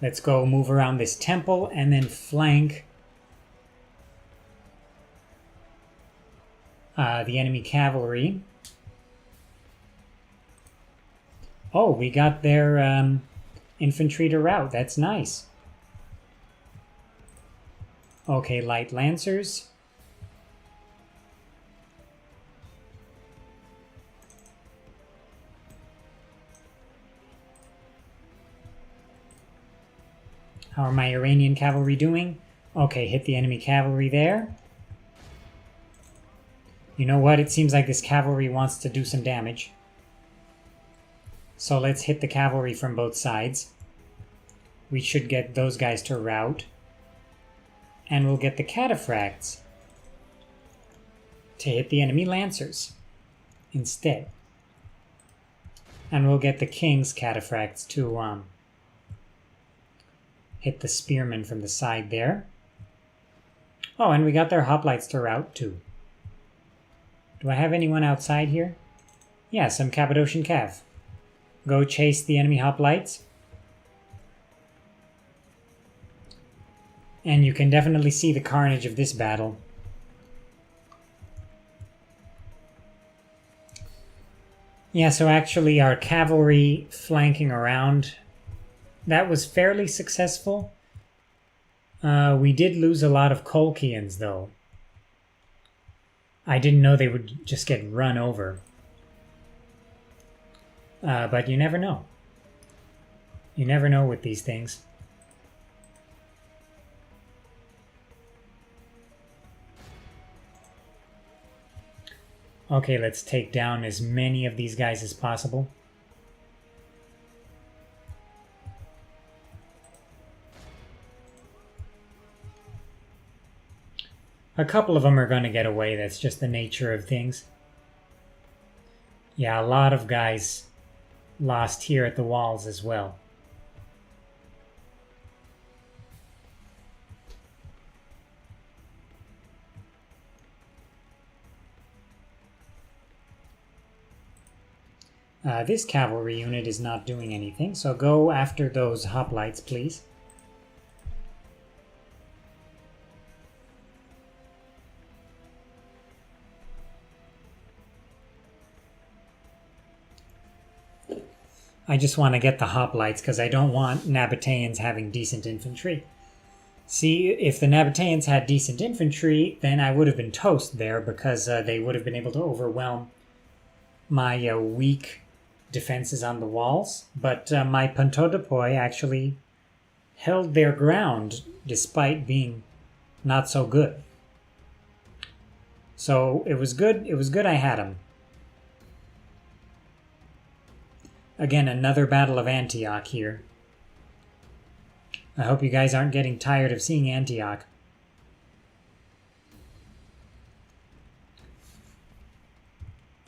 Let's go move around this temple and then flank the enemy cavalry. Oh, we got their infantry to rout. That's nice. Okay, light lancers. How are my Iranian cavalry doing? Okay, hit the enemy cavalry there. You know what? It seems like this cavalry wants to do some damage. So let's hit the cavalry from both sides. We should get those guys to rout. And we'll get the cataphracts to hit the enemy lancers instead. And we'll get the king's cataphracts to hit the spearmen from the side there. Oh, and we got their hoplites to rout too. Do I have anyone outside here? Yeah, some Cappadocian cav. Go chase the enemy hoplites. And you can definitely see the carnage of this battle. Yeah, so actually our cavalry flanking around, that was fairly successful. We did lose a lot of Colchians though. I didn't know they would just get run over. But you never know. You never know with these things. Okay, let's take down as many of these guys as possible. A couple of them are going to get away. That's just the nature of things. Yeah, a lot of guys lost here at the walls as well. This cavalry unit is not doing anything, so go after those hoplites, please. I just want to get the hoplites because I don't want Nabataeans having decent infantry. See, if the Nabataeans had decent infantry, then I would have been toast there because they would have been able to overwhelm my weak defenses on the walls. But my Pantodopoi actually held their ground despite being not so good. So it was good. It was good I had them. Again, another Battle of Antioch here. I hope you guys aren't getting tired of seeing Antioch.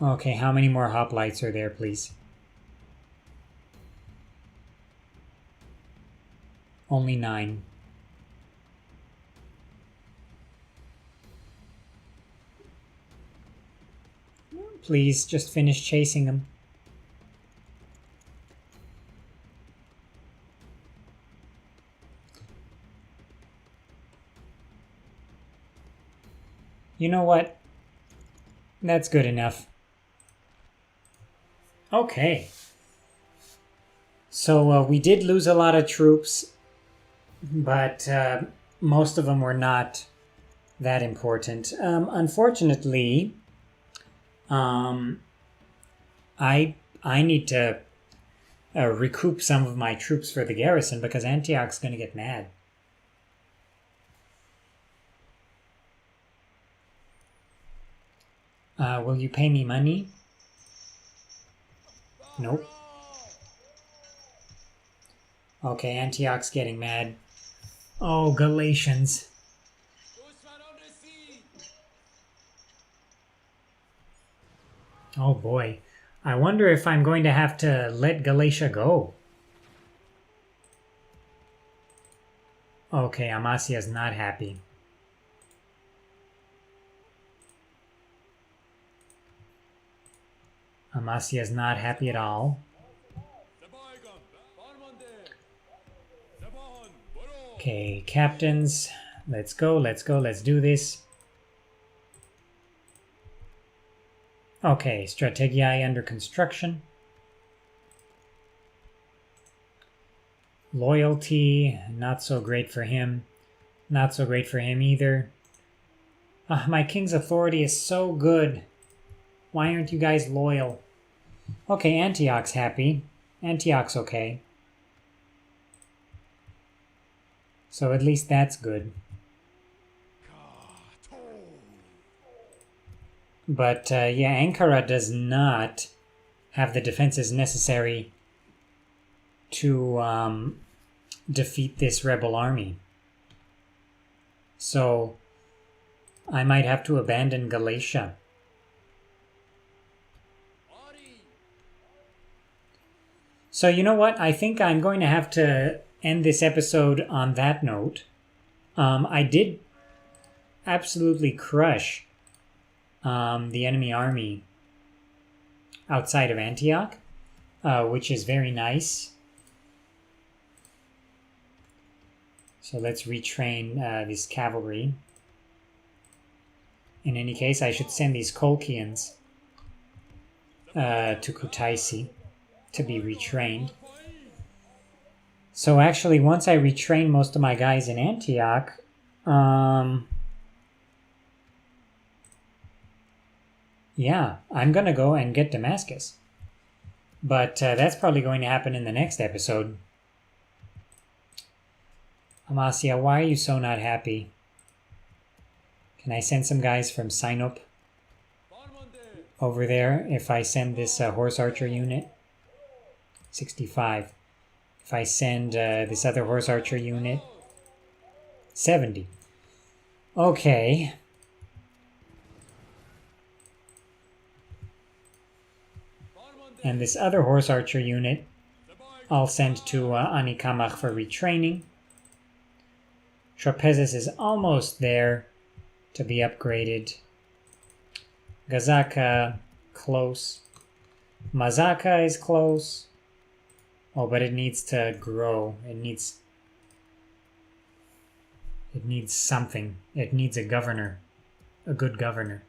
Okay, how many more hoplites are there, please? Only 9. Please, just finish chasing them. You know what? That's good enough. Okay. So we did lose a lot of troops, but most of them were not that important. Unfortunately, I need to recoup some of my troops for the garrison because Antioch's going to get mad. Will you pay me money? Nope. Okay, Antioch's getting mad. Oh, Galatians. Oh boy. I wonder if I'm going to have to let Galatia go. Okay, Amasia's not happy. Amasia's not happy at all. Okay, captains. Let's go, let's go, let's do this. Okay, strategiae under construction. Loyalty, not so great for him. Not so great for him either. My king's authority is so good. Why aren't you guys loyal? Okay, Antioch's happy. Antioch's okay. So at least that's good. But yeah, Ankara does not have the defenses necessary to defeat this rebel army. So I might have to abandon Galatia. So you know what? I think I'm going to have to end this episode on that note. I did absolutely crush the enemy army outside of Antioch, which is very nice. So let's retrain this cavalry. In any case, I should send these Colchians to Kutaisi to be retrained. So actually, once I retrain most of my guys in Antioch, yeah, I'm going to go and get Damascus. But that's probably going to happen in the next episode. Amasia, why are you so not happy? Can I send some guys from Sinop over there if I send this horse archer unit? 65. If I send this other horse archer unit? 70. Okay. And this other horse archer unit I'll send to Anikamach for retraining. Tropezes is almost there to be upgraded. Gazaka, close. Mazaka is close. Oh, but it needs to grow. It needs something. It needs a governor. A good governor.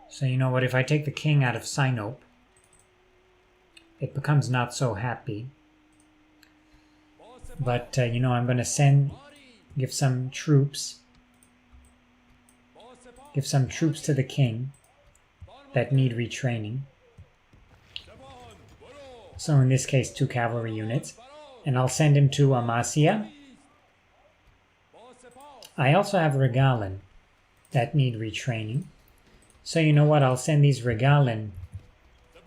So you know what, if I take the king out of Sinop, it becomes not so happy. But, you know, I'm going to give some troops to the king that need retraining. So in this case, 2 cavalry units. And I'll send him to Amasya. I also have Regalan that need retraining. So you know what, I'll send these Regalan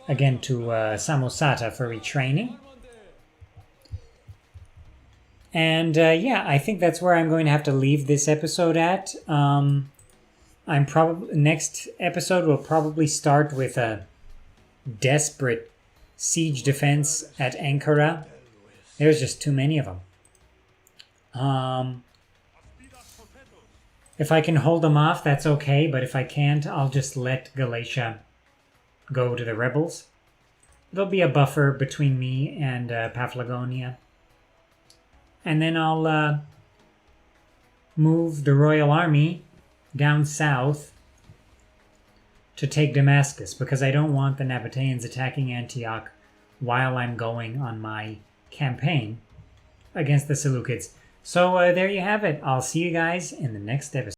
again to Samosata for retraining. And yeah, I think that's where I'm going to have to leave this episode at. Next episode will probably start with a desperate siege defense at Ankara. There's just too many of them. If I can hold them off, that's okay, but if I can't, I'll just let Galatia go to the rebels. There'll be a buffer between me and Paphlagonia. And then I'll move the royal army down south to take Damascus, because I don't want the Nabataeans attacking Antioch while I'm going on my campaign against the Seleucids. So there you have it. I'll see you guys in the next episode.